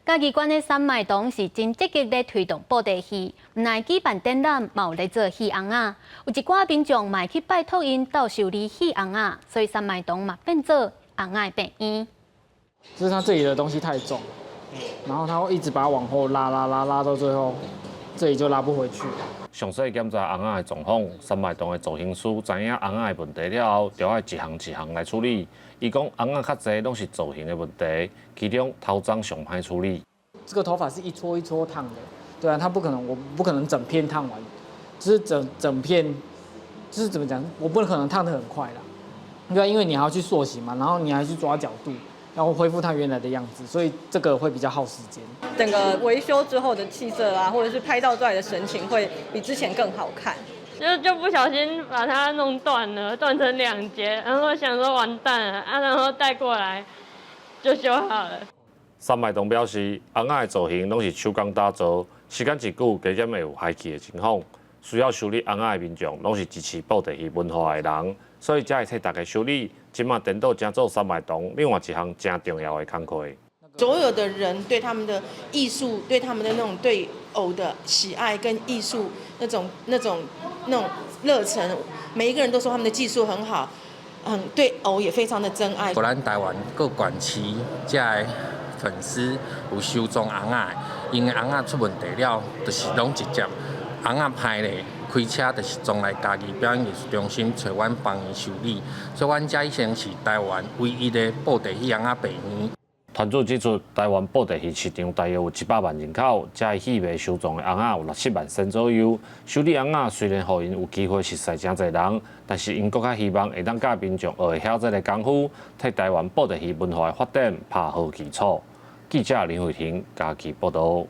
嘉义县的三脉堂是真积极咧推动布袋戏，唔但举办展览，嘛有咧做戏红仔。有一寡民众嘛去拜托因到修理戏红仔，所以三脉堂嘛变做红仔病院。就是它这里的东西太重，然后它会一直把它往后拉到最后，这里就拉不回去。详细检查红仔的状况，三脉堂的造型师知影红仔的问题了后，就要一项一项来处理。伊讲红仔较侪拢是造型的问题，其中头鬃上歹处理。这个头发是一撮一撮烫的，对啊，它不可能，我不可能整片烫完，就是整片，就是怎么讲，我不可能烫得很快啦，对啊，因为你还要去塑形嘛，然后你还要去抓角度，然后恢复它原来的样子，所以这个会比较耗时间。整个维修之后的气色啊，或者是拍照出来的神情，会比之前更好看。就不小心把它弄断了，断成2截，然后想说完蛋了啊，然后带过来就修好了。三脉堂表示，红仔的造型拢是手工打造，时间一久，加减会有坏去的情况。需要修理红仔的民众，拢是支持布袋戏文化的人，所以才会替大家修理。今嘛颠倒正做三脉堂另外一项真重要的工课。所有的人对他们的艺术，对他们的那种对偶的喜爱跟艺术那种热忱，每一个人都说他们的技术很好，对偶也非常的珍爱。咱台湾各县市这的粉丝有收藏红仔，因为红仔出问题了，就是拢直接红仔歹咧，开车就是装来嘉义表演艺术中心找阮帮伊修理，所以阮这已经是台湾唯一的布袋戏红仔病院。团组指出，台湾布袋戏市场大约有100万人口，这戏迷收藏的红仔有60万身左右。修理红仔虽然互因有机会熟悉真侪人，但是因更较希望会当教民众学会晓这个功夫，替台湾布袋戏文化的发展打好基础。记者林慧婷，嘉义报道。